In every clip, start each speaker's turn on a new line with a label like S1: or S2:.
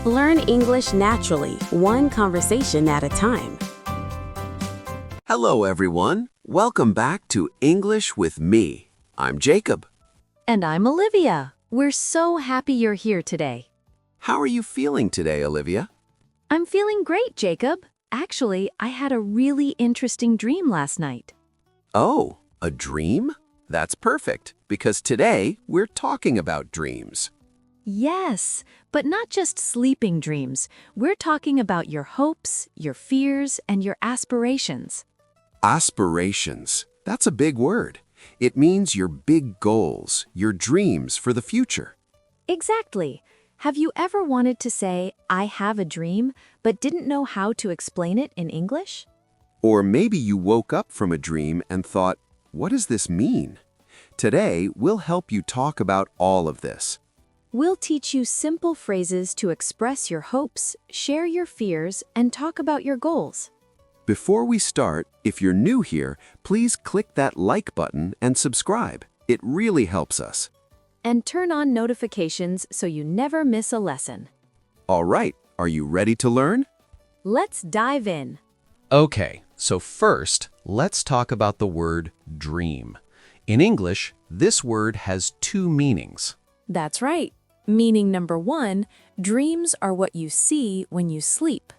S1: Learn English naturally, one conversation at a time.
S2: Hello, everyone. Welcome back to English with me. I'm Jacob.
S3: And I'm Olivia. We're so happy you're here today.
S2: How are you feeling today, Olivia?
S3: I'm feeling great, Jacob. Actually, I had a really interesting dream last night.
S2: Oh, a dream? That's perfect, because today we're talking about dreams.
S3: Yes, but not just sleeping dreams. We're talking about your hopes, your fears, and your aspirations.
S2: Aspirations. That's a big word. It means your big goals, your dreams for the future.
S3: Exactly. Have you ever wanted to say, I have a dream, but didn't know how to explain it in English?
S2: Or maybe you woke up from a dream and thought, what does this mean? Today, we'll help you talk about all of this.
S3: We'll teach you simple phrases to express your hopes, share your fears, and talk about your goals.
S2: Before we start, if you're new here, please click that like button and subscribe. It really helps us.
S3: And turn on notifications so you never miss a lesson.
S2: All right, are you ready to learn?
S3: Let's dive in.
S4: Okay, so first, let's talk about the word dream. In English, this word has two meanings.
S3: That's right. Meaning number one, dreams are what you see when you sleep.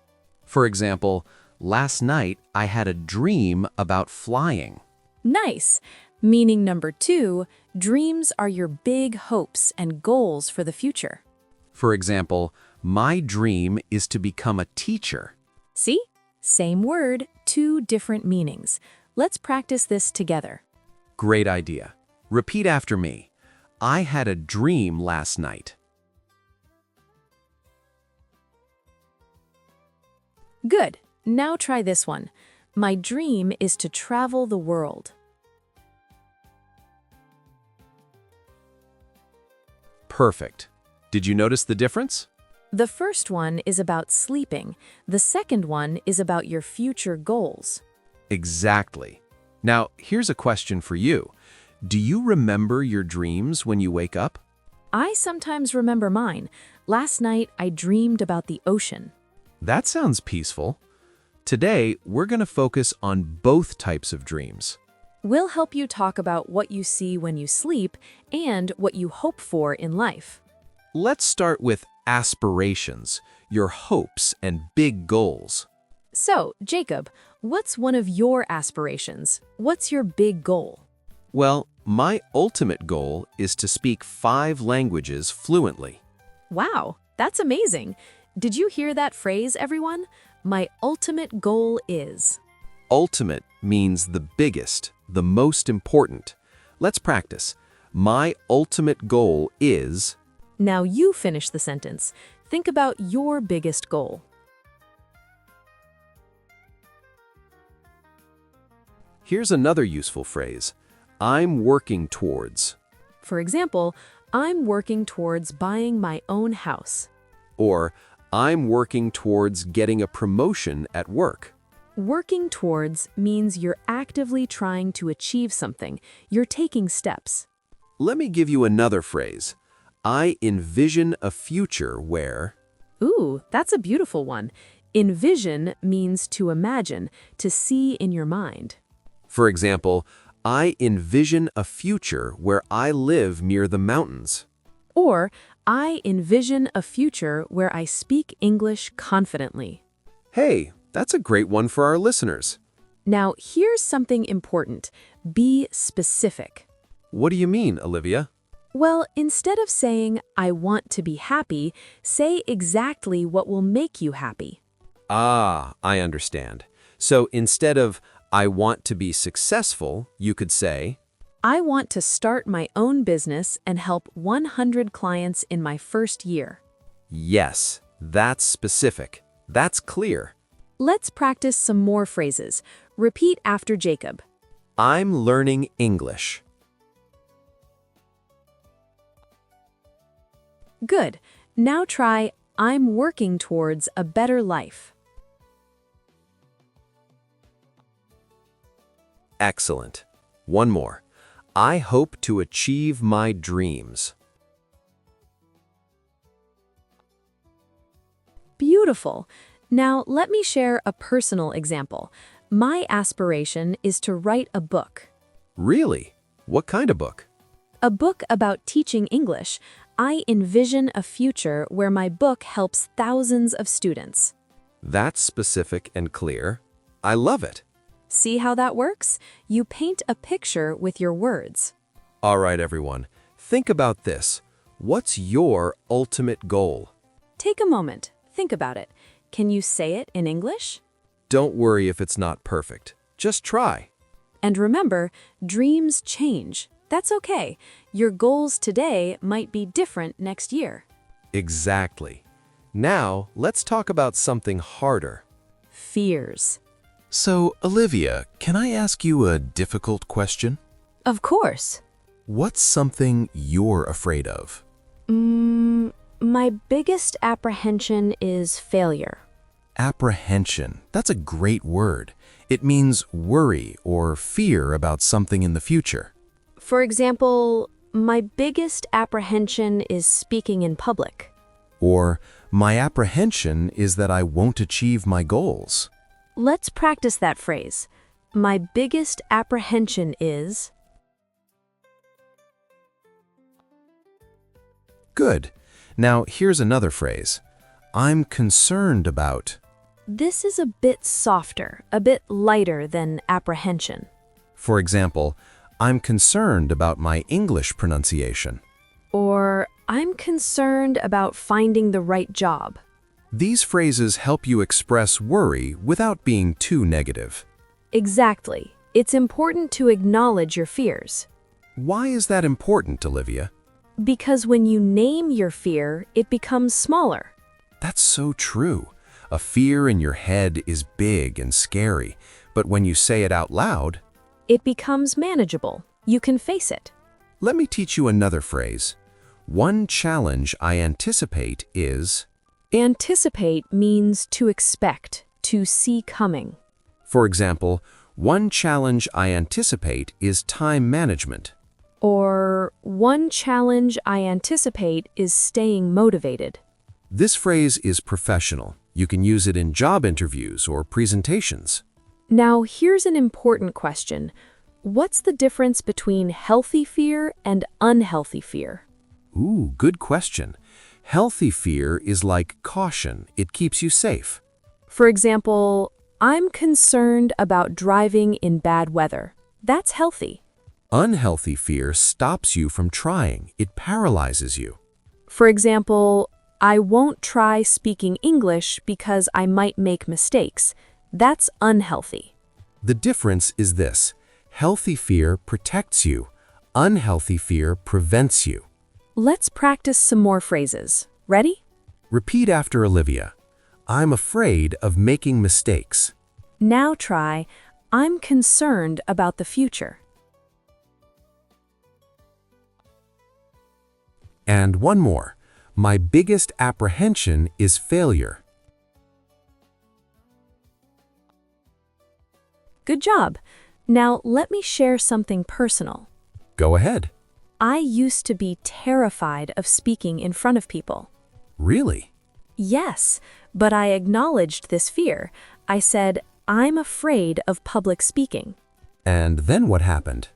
S4: For example, last night I had a dream about flying.
S3: Nice. Meaning number two, dreams are your big hopes and goals for the future.
S4: For example, my dream is to become a teacher.
S3: See? Same word, two different meanings. Let's practice this together.
S4: Great idea. Repeat after me. I had a dream last night.
S3: Good. Now try this one. My dream is to travel the world.
S4: Perfect. Did you notice the difference?
S3: The first one is about sleeping. The second one is about your future goals.
S4: Exactly. Now, here's a question for you. Do you remember your dreams when you wake up?
S3: I sometimes remember mine. Last night, I dreamed about the ocean.
S4: That sounds peaceful. Today, we're going to focus on both types of dreams.
S3: We'll help you talk about what you see when you sleep and what you hope for in life.
S4: Let's start with aspirations, your hopes and big goals.
S3: So, Jacob, what's one of your aspirations? What's your big goal?
S4: Well, my ultimate goal is to speak 5 languages fluently.
S3: Wow, that's amazing. Did you hear that phrase, everyone? My ultimate goal is.
S4: Ultimate means the biggest, the most important. Let's practice. My ultimate goal is...
S3: Now you finish the sentence. Think about your biggest goal.
S4: Here's another useful phrase. I'm working towards.
S3: For example, I'm working towards buying my own house.
S4: Or, I'm working towards getting a promotion at work.
S3: Working towards means you're actively trying to achieve something. You're taking steps.
S4: Let me give you another phrase. I envision a future where...
S3: Ooh, that's a beautiful one. Envision means to imagine, to see in your mind.
S4: For example, I envision a future where I live near the mountains.
S3: Or, I envision a future where I speak English confidently.
S4: Hey, that's a great one for our listeners.
S3: Now, here's something important. Be specific.
S4: What do you mean, Olivia?
S3: Well, instead of saying, I want to be happy, say exactly what will make you happy.
S4: Ah, I understand. So instead of, I want to be successful, you could say,
S3: I want to start my own business and help 100 clients in my first year.
S4: yes, that's specific. That's clear.
S3: Let's practice some more phrases. Repeat after Jacob.
S4: I'm learning English.
S3: Good. Now try, I'm working towards a better life.
S4: Excellent. One more. I hope to achieve my dreams.
S3: Beautiful. Now, let me share a personal example. My aspiration is to write a book.
S2: Really? What kind of book?
S3: A book about teaching English. I envision a future where my book helps thousands of students.
S2: That's specific and clear. I love it.
S3: See how that works? You paint a picture with your words.
S2: All right, everyone. Think about this. What's your ultimate goal?
S3: Take a moment. Think about it. Can you say it in English?
S2: Don't worry if it's not perfect. Just try.
S3: And remember, dreams change. That's okay. Your goals today might be different next year.
S2: Exactly. Now, let's talk about something harder.
S3: Fears.
S5: So, Olivia, can I ask you a difficult question?
S3: Of course.
S5: What's something you're afraid of?
S3: My biggest apprehension is failure.
S5: Apprehension. That's a great word. It means worry or fear about something in the future.
S3: For example, my biggest apprehension is speaking in public.
S5: Or, my apprehension is that I won't achieve my goals.
S3: Let's practice that phrase. My biggest apprehension is...
S5: Good. Now, here's another phrase. I'm concerned about.
S3: This is a bit softer, a bit lighter than apprehension.
S5: For example, I'm concerned about my English pronunciation.
S3: Or, I'm concerned about finding the right job.
S5: These phrases help you express worry without being too negative.
S3: Exactly. It's important to acknowledge your fears.
S5: Why is that important, Olivia?
S3: Because when you name your fear, it becomes smaller.
S5: That's so true. A fear in your head is big and scary, but when you say it out loud,
S3: It becomes manageable. You can face it.
S5: let me teach you another phrase. One challenge I anticipate is,
S3: Anticipate means to expect, to see coming.
S5: for example, one challenge I anticipate is time management.
S3: Or, one challenge I anticipate is staying motivated.
S5: This phrase is professional. You can use it in job interviews or presentations.
S3: Now, here's an important question. What's the difference between healthy fear and unhealthy fear?
S5: Ooh, good question. Healthy fear is like caution. It keeps you safe.
S3: For example, I'm concerned about driving in bad weather. That's healthy.
S5: Unhealthy fear stops you from trying. It paralyzes you.
S3: For example, I won't try speaking English because I might make mistakes. That's unhealthy.
S5: The difference is this. Healthy fear protects you. Unhealthy fear prevents you.
S3: Let's practice some more phrases. Ready?
S5: Repeat after Olivia. I'm afraid of making mistakes.
S3: Now try, I'm concerned about the future.
S5: And one more. My biggest apprehension is failure.
S3: Good job. Now let me share something personal.
S5: Go ahead.
S3: I used to be terrified of speaking in front of people.
S5: Really?
S3: Yes, but I acknowledged this fear. I said, I'm afraid of public speaking.
S5: And then what happened?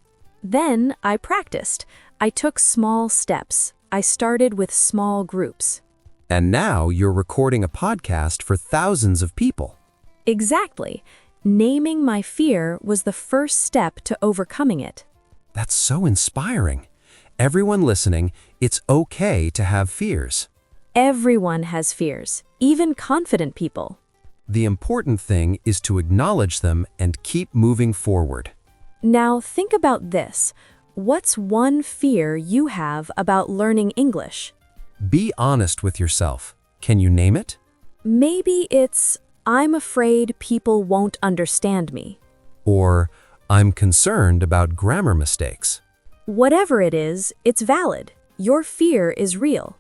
S3: Then I practiced. I took small steps. I started with small groups.
S5: And now you're recording a podcast for thousands of people.
S3: Exactly. Naming my fear was the first step to overcoming it.
S5: That's so inspiring. Everyone listening, it's okay to have fears.
S3: Everyone has fears, even confident people.
S5: The important thing is to acknowledge them and keep moving forward.
S3: Now think about this. What's one fear you have about learning English?
S5: Be honest with yourself. Can you name it?
S3: Maybe it's, I'm afraid people won't understand me.
S5: Or, I'm concerned about grammar mistakes.
S3: Whatever it is, it's valid. Your fear is real.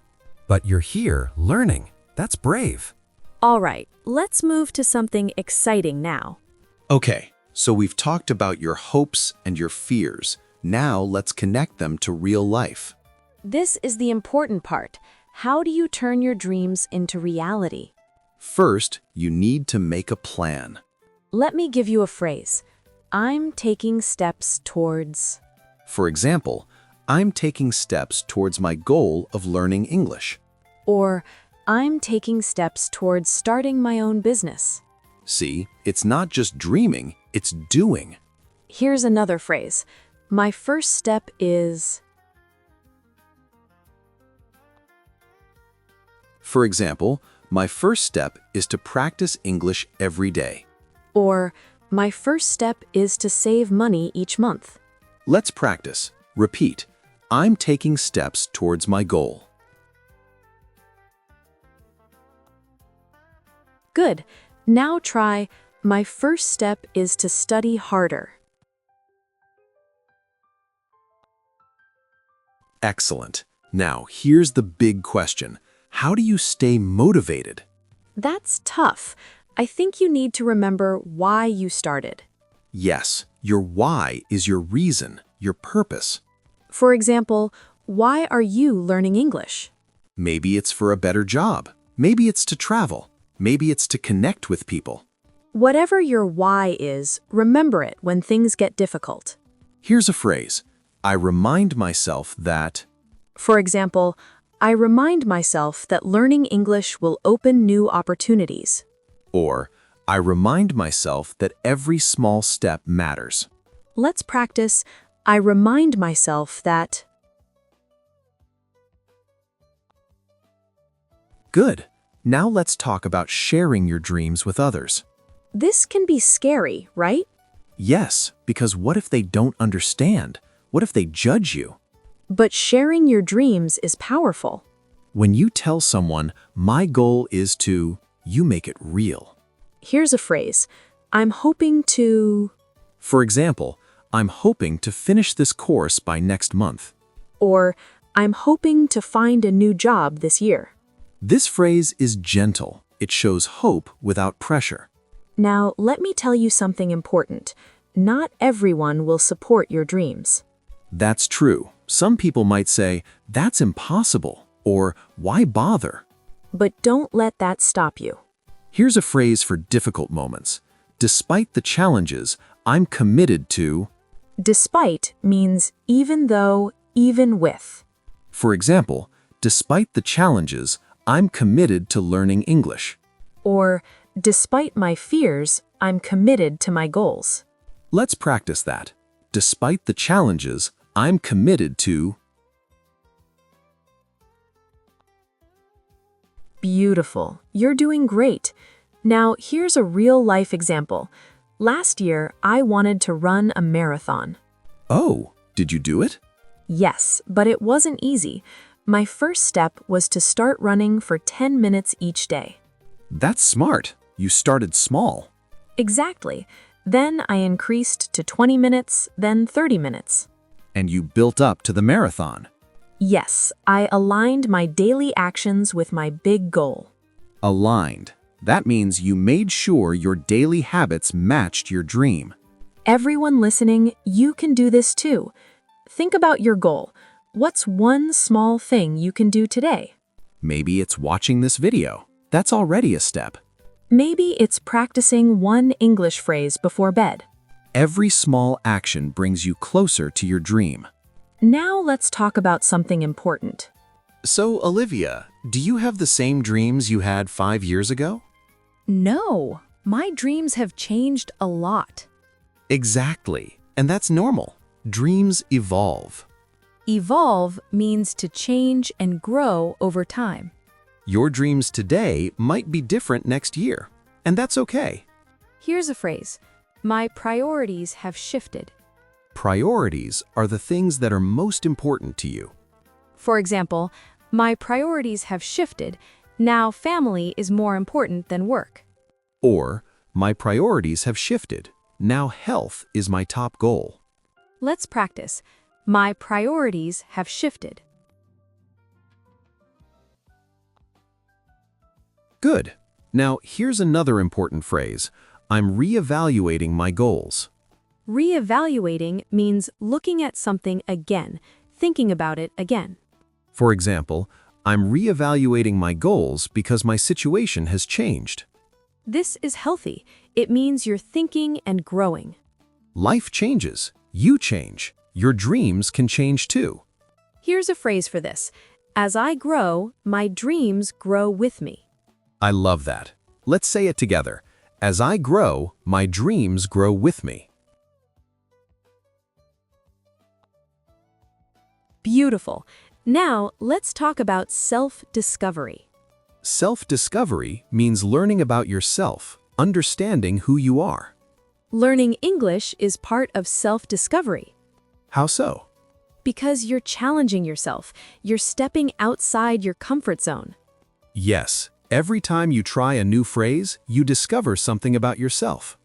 S5: But you're here learning. That's brave.
S3: All right, let's move to something exciting now.
S6: Okay, so we've talked about your hopes and your fears. Now let's connect them to real life.
S3: This is the important part. How do you turn your dreams into reality?
S6: First, you need to make a plan.
S3: Let me give you a phrase. I'm taking steps towards.
S6: For example, I'm taking steps towards my goal of learning English.
S3: Or, I'm taking steps towards starting my own business.
S6: See, it's not just dreaming, it's doing.
S3: Here's another phrase. My first step is.
S6: For example, my first step is to practice English every day.
S3: Or, my first step is to save money each month.
S6: Let's practice. Repeat. I'm taking steps towards my goal.
S3: Good. Now try, my first step is to study harder.
S6: Excellent. Now, here's the big question. How do you stay motivated?
S3: That's tough. I think you need to remember why you started.
S6: Yes, your why is your reason, your purpose.
S3: For example, why are you learning English?
S6: Maybe it's for a better job. Maybe it's to travel. Maybe it's to connect with people.
S3: Whatever your why is, remember it when things get difficult.
S6: Here's a phrase. I remind myself that.
S3: For example, I remind myself that learning English will open new opportunities.
S6: Or, I remind myself that every small step matters.
S3: Let's practice, I remind myself that.
S6: Good. Now let's talk about sharing your dreams with others.
S3: This can be scary, right?
S6: Yes, because what if they don't understand? What if they judge you?
S3: But sharing your dreams is powerful.
S6: When you tell someone, my goal is to, you make it real.
S3: Here's a phrase. I'm hoping to.
S6: For example, I'm hoping to finish this course by next month.
S3: Or, I'm hoping to find a new job this year.
S6: This phrase is gentle. It shows hope without pressure.
S3: Now, let me tell you something important. Not everyone will support your dreams.
S6: That's true. Some people might say, that's impossible, or why bother?
S3: But don't let that stop you.
S6: Here's a phrase for difficult moments. Despite the challenges, I'm committed to.
S3: Despite means even though, even with.
S6: For example, despite the challenges, I'm committed to learning English.
S3: Or, despite my fears, I'm committed to my goals.
S6: Let's practice that. Despite the challenges, I'm committed to.
S3: Beautiful. You're doing great. Now, here's a real-life example. Last year, I wanted to run a marathon.
S6: Oh, did you do it?
S3: Yes, but it wasn't easy. My first step was to start running for 10 minutes each day.
S6: That's smart. You started small.
S3: Exactly. Then I increased to 20 minutes, then 30 minutes.
S6: And you built up to the marathon.
S3: Yes, I aligned my daily actions with my big goal.
S6: Aligned. That means you made sure your daily habits matched your dream.
S3: Everyone listening, you can do this too. Think about your goal. What's one small thing you can do today?
S6: Maybe it's watching this video. That's already a step.
S3: Maybe it's practicing one English phrase before bed.
S6: Every small action brings you closer to your dream.
S3: Now let's talk about something important.
S4: So, Olivia, do you have the same dreams you had 5 years ago?
S3: No, my dreams have changed a lot.
S4: Exactly. And that's normal. Dreams evolve.
S3: Evolve means to change and grow over time.
S4: Your dreams today might be different next year, and that's okay.
S3: Here's a phrase. My priorities have shifted.
S4: Priorities are the things that are most important to you.
S3: For example, my priorities have shifted. Now family is more important than work.
S4: Or, my priorities have shifted. Now health is my top goal.
S3: Let's practice. My priorities have shifted.
S4: Good. Now, here's another important phrase. I'm reevaluating my goals.
S3: Reevaluating means looking at something again, thinking about it again.
S4: For example,
S5: I'm reevaluating my goals because my situation has changed.
S3: This is healthy. It means you're thinking and growing.
S5: Life changes. You change. Your dreams can change too.
S3: Here's a phrase for this. As I grow, my dreams grow with me.
S5: I love that. Let's say it together. As I grow, my dreams grow with me.
S3: Beautiful. Now, let's talk about self-discovery.
S5: Self-discovery means learning about yourself, understanding who you are.
S3: Learning English is part of self-discovery.
S5: How so?
S3: Because you're challenging yourself. You're stepping outside your comfort zone.
S5: Yes, every time you try a new phrase, you discover something about yourself.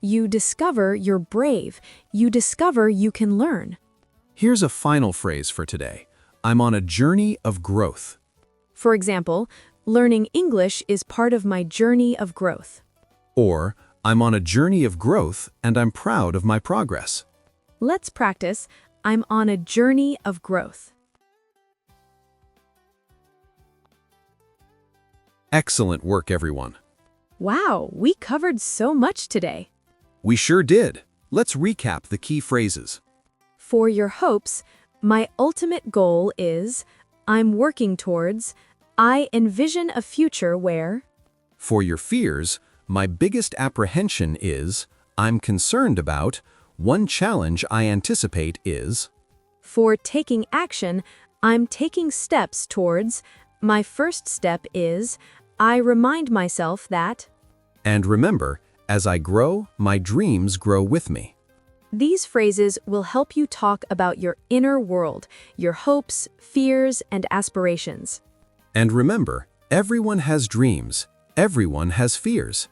S3: You discover you're brave. You discover you can learn.
S5: Here's a final phrase for today. I'm on a journey of growth.
S3: For example, learning English is part of my journey of growth.
S5: Or, I'm on a journey of growth and I'm proud of my progress.
S3: Let's practice. I'm on a journey of growth.
S5: Excellent work, everyone.
S3: Wow, we covered so much today.
S5: We sure did. Let's recap the key phrases.
S3: For your hopes, my ultimate goal is, I'm working towards, I envision a future where.
S5: For your fears, my biggest apprehension is, I'm concerned about, one challenge I anticipate is.
S3: For taking action, I'm taking steps towards, my first step is, I remind myself that.
S5: And remember, as I grow, my dreams grow with me.
S3: These phrases will help you talk about your inner world, your hopes, fears, and aspirations.
S5: And remember, everyone has dreams, everyone has fears.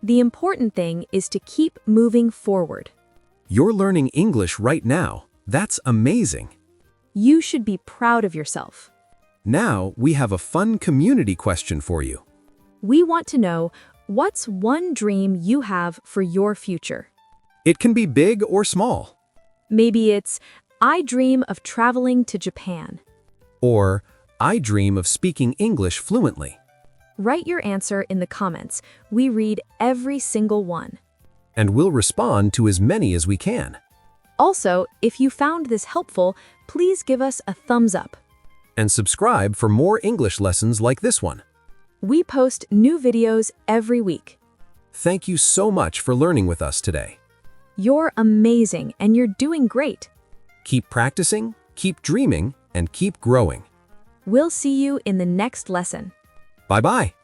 S3: The important thing is to keep moving forward.
S5: You're learning English right now. That's amazing.
S3: You should be proud of yourself.
S5: Now, we have a fun community question for you.
S3: We want to know, what's one dream you have for your future?
S5: It can be big or small.
S3: Maybe it's, I dream of traveling to Japan.
S5: Or, I dream of speaking English fluently.
S3: Write your answer in the comments. We read every single one.
S5: And we'll respond to as many as we can.
S3: Also, if you found this helpful, please give us a thumbs up.
S5: And subscribe for more English lessons like this one.
S3: We post new videos every week.
S5: Thank you so much for learning with us today.
S3: You're amazing and you're doing great.
S5: Keep practicing, keep dreaming, and keep growing.
S3: We'll see you in the next lesson.
S5: Bye-bye.